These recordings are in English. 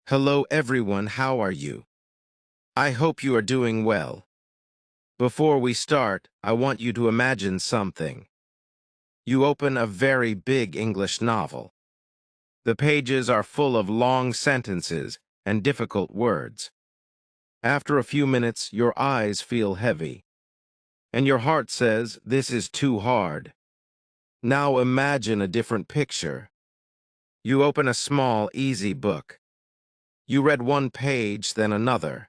Hello everyone, how are you? I hope you are doing well. Before we start, I want you to imagine something. You open a very big English novel. The pages are full of long sentences and difficult words. After a few minutes, your eyes feel heavy, and your heart says, "This is too hard." Now imagine a different picture. You open a small, easy book. You read one page, then another.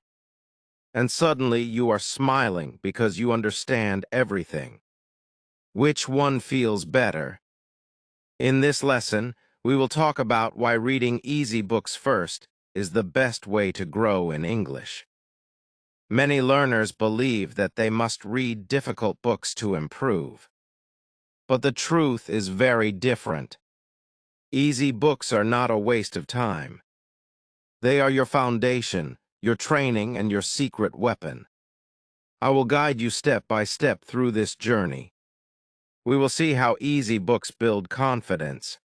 And suddenly you are smiling because you understand everything. Which one feels better? In this lesson, we will talk about why reading easy books first is the best way to grow in English. Many learners believe that they must read difficult books to improve. But the truth is very different. Easy books are not a waste of time. They are your foundation, your training, and your secret weapon. I will guide you step by step through this journey. We will see how easy books build confidence,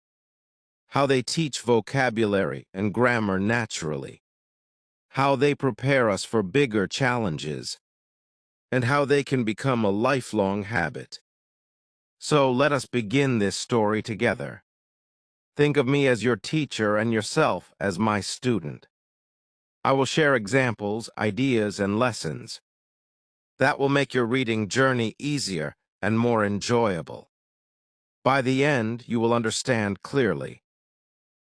how they teach vocabulary and grammar naturally, how they prepare us for bigger challenges, and how they can become a lifelong habit. So let us begin this story together. Think of me as your teacher and yourself as my student. I will share examples, ideas, and lessons. That will make your reading journey easier and more enjoyable. By the end, you will understand clearly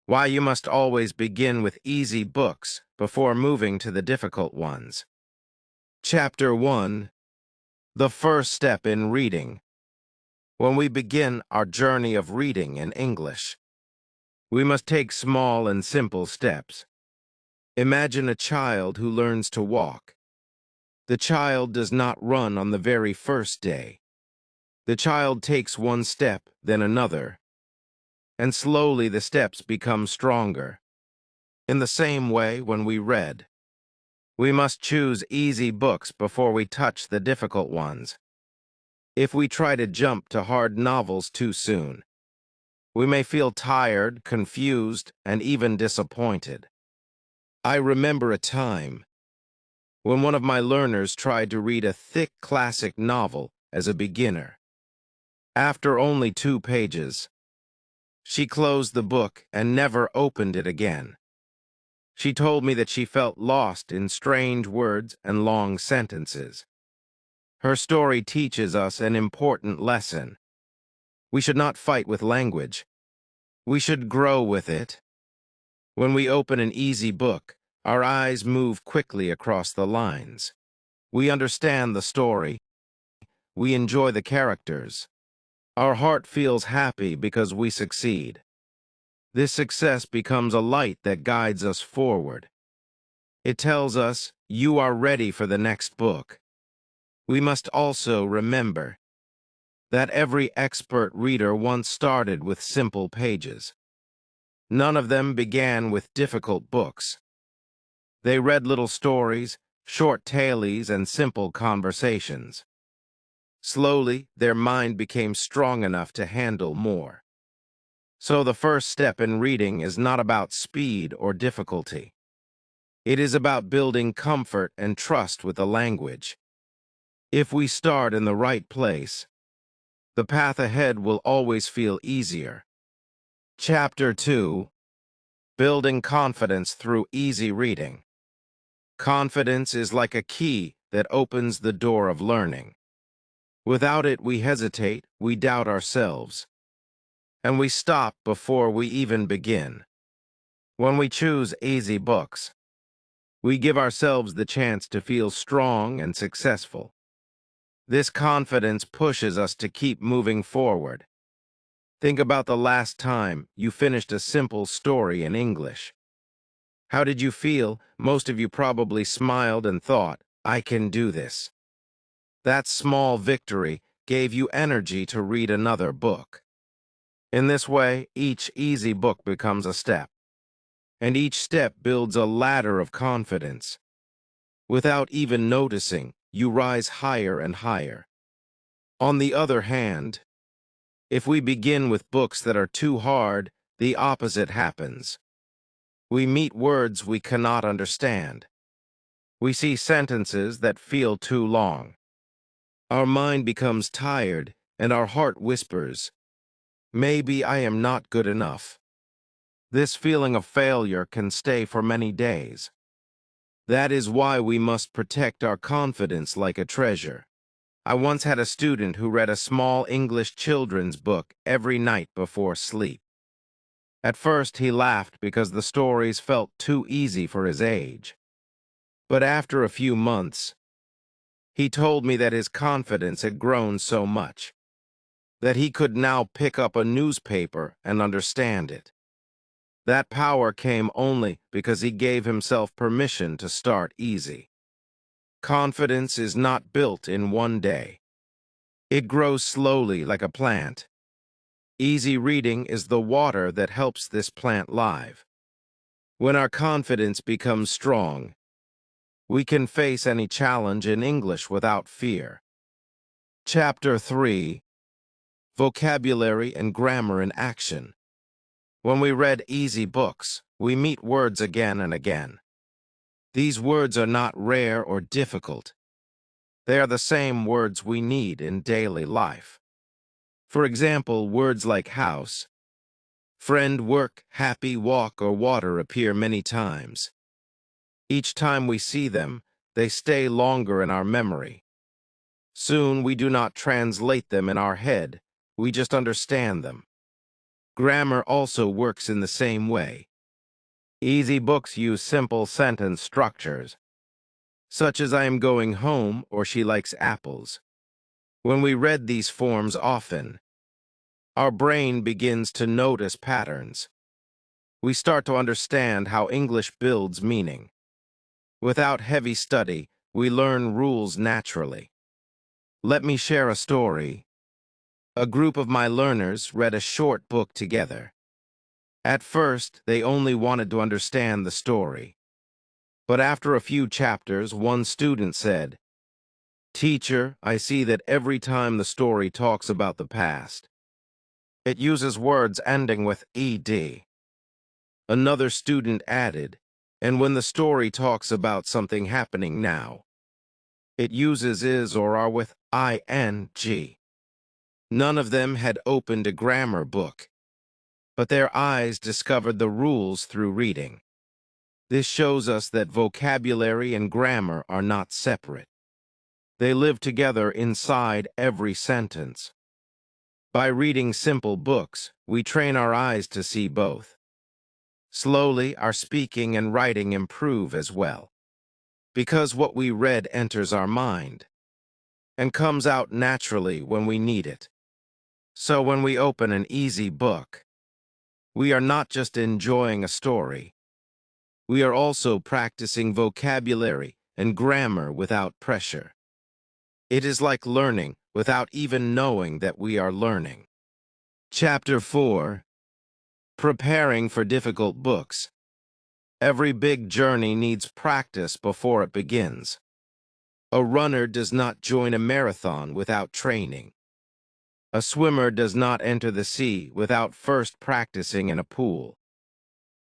why you must always begin with easy books before moving to the difficult ones. Chapter 1. The first step in reading. When we begin our journey of reading in English, we must take small and simple steps. Imagine a child who learns to walk. The child does not run on the very first day. The child takes one step, then another, and slowly the steps become stronger. In the same way, when we read, we must choose easy books before we touch the difficult ones. If we try to jump to hard novels too soon, we may feel tired, confused, and even disappointed. I remember a time when one of my learners tried to read a thick classic novel as a beginner. After only 2 pages, she closed the book and never opened it again. She told me that she felt lost in strange words and long sentences. Her story teaches us an important lesson. We should not fight with language. We should grow with it. When we open an easy book, our eyes move quickly across the lines. We understand the story. We enjoy the characters. Our heart feels happy because we succeed. This success becomes a light that guides us forward. It tells us, you are ready for the next book. We must also remember that every expert reader once started with simple pages. None of them began with difficult books. They read little stories, short tales, and simple conversations. Slowly, their mind became strong enough to handle more. So the first step in reading is not about speed or difficulty. It is about building comfort and trust with the language. If we start in the right place, the path ahead will always feel easier. Chapter 2. Building confidence through easy reading. Confidence is like a key that opens the door of learning. Without it, we hesitate, we doubt ourselves, and we stop before we even begin. When we choose easy books, we give ourselves the chance to feel strong and successful. This confidence pushes us to keep moving forward. Think about the last time you finished a simple story in English. How did you feel? Most of you probably smiled and thought, I can do this. That small victory gave you energy to read another book. In this way, each easy book becomes a step, and each step builds a ladder of confidence. Without even noticing, you rise higher and higher. On the other hand, if we begin with books that are too hard, the opposite happens. We meet words we cannot understand. We see sentences that feel too long. Our mind becomes tired, and our heart whispers, "Maybe I am not good enough." This feeling of failure can stay for many days. That is why we must protect our confidence like a treasure. I once had a student who read a small English children's book every night before sleep. At first, he laughed because the stories felt too easy for his age. But after a few months, he told me that his confidence had grown so much that he could now pick up a newspaper and understand it. That power came only because he gave himself permission to start easy. Confidence is not built in one day. It grows slowly like a plant. Easy reading is the water that helps this plant live. When our confidence becomes strong, we can face any challenge in English without fear. Chapter 3: Vocabulary and Grammar in Action. When we read easy books, we meet words again and again. These words are not rare or difficult. They are the same words we need in daily life. For example, words like house, friend, work, happy, walk, or water appear many times. Each time we see them, they stay longer in our memory. Soon we do not translate them in our head, we just understand them. Grammar also works in the same way. Easy books use simple sentence structures, such as I am going home or she likes apples. When we read these forms often, our brain begins to notice patterns. We start to understand how English builds meaning. Without heavy study, we learn rules naturally. Let me share a story. A group of my learners read a short book together. At first, they only wanted to understand the story. But after a few chapters, one student said, "Teacher, I see that every time the story talks about the past, it uses words ending with ed." Another student added, "And when the story talks about something happening now, it uses is or are with ing." None of them had opened a grammar book, but their eyes discovered the rules through reading. This shows us that vocabulary and grammar are not separate. They live together inside every sentence. By reading simple books, we train our eyes to see both. Slowly, our speaking and writing improve as well, because what we read enters our mind and comes out naturally when we need it. So when we open an easy book, we are not just enjoying a story. We are also practicing vocabulary and grammar without pressure. It is like learning without even knowing that we are learning. Chapter 4: Preparing for Difficult Books. Every big journey needs practice before it begins. A runner does not join a marathon without training. A swimmer does not enter the sea without first practicing in a pool.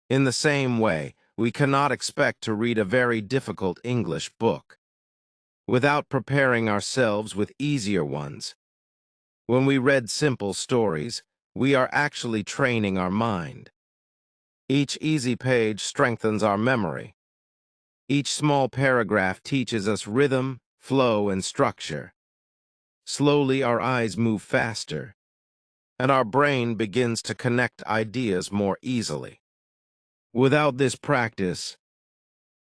In the same way, we cannot expect to read a very difficult English book without preparing ourselves with easier ones. When we read simple stories, we are actually training our mind. Each easy page strengthens our memory. Each small paragraph teaches us rhythm, flow, and structure. Slowly, our eyes move faster, and our brain begins to connect ideas more easily. Without this practice,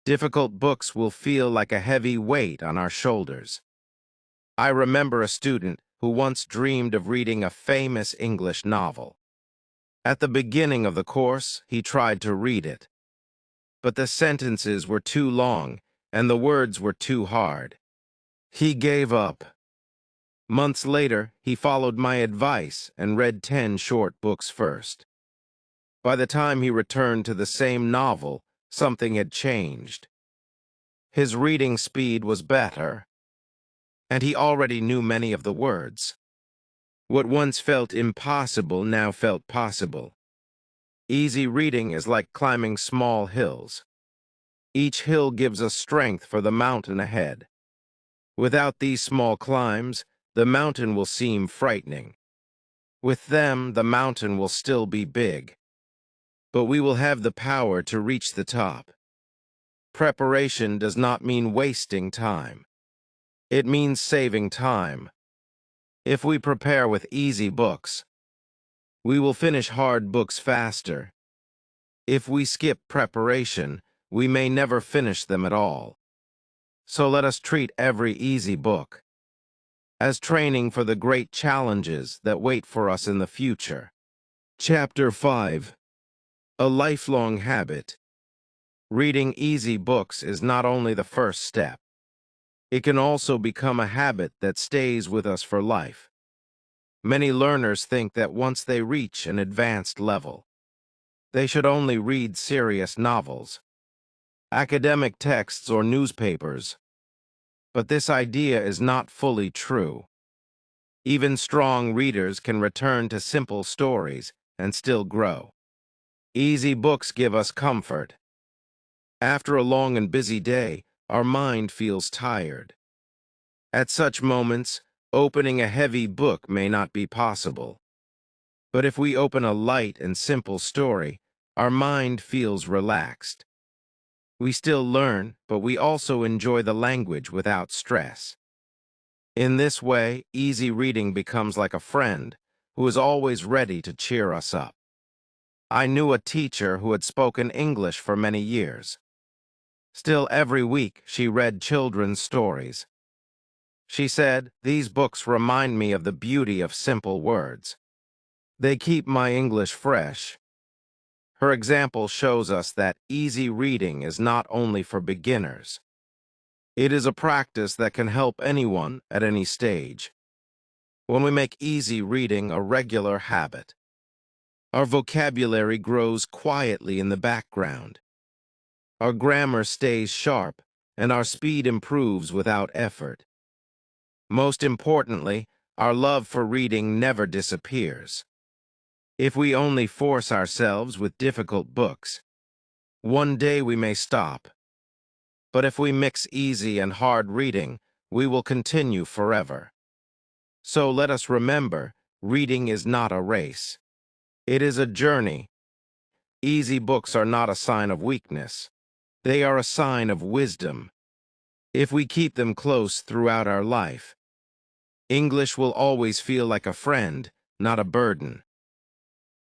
difficult books will feel like a heavy weight on our shoulders. I remember a student who once dreamed of reading a famous English novel. At the beginning of the course, he tried to read it, but the sentences were too long and the words were too hard. He gave up. Months later, he followed my advice and read 10 short books first. By the time he returned to the same novel, something had changed. His reading speed was better, and he already knew many of the words. What once felt impossible now felt possible. Easy reading is like climbing small hills. Each hill gives us strength for the mountain ahead. Without these small climbs, the mountain will seem frightening. With them, the mountain will still be big, but we will have the power to reach the top. Preparation does not mean wasting time. It means saving time. If we prepare with easy books, we will finish hard books faster. If we skip preparation, we may never finish them at all. So let us treat every easy book as training for the great challenges that wait for us in the future. Chapter 5. A Lifelong Habit. Reading easy books is not only the first step. It can also become a habit that stays with us for life. Many learners think that once they reach an advanced level, they should only read serious novels, academic texts, or newspapers. But this idea is not fully true. Even strong readers can return to simple stories and still grow. Easy books give us comfort. After a long and busy day, our mind feels tired. At such moments, opening a heavy book may not be possible. But if we open a light and simple story, our mind feels relaxed. We still learn, but we also enjoy the language without stress. In this way, easy reading becomes like a friend who is always ready to cheer us up. I knew a teacher who had spoken English for many years. Still, every week she read children's stories. She said, "These books remind me of the beauty of simple words. They keep my English fresh." Her example shows us that easy reading is not only for beginners. It is a practice that can help anyone at any stage. When we make easy reading a regular habit, our vocabulary grows quietly in the background. Our grammar stays sharp, and our speed improves without effort. Most importantly, our love for reading never disappears. If we only force ourselves with difficult books, one day we may stop. But if we mix easy and hard reading, we will continue forever. So let us remember, reading is not a race. It is a journey. Easy books are not a sign of weakness. They are a sign of wisdom. If we keep them close throughout our life, English will always feel like a friend, not a burden.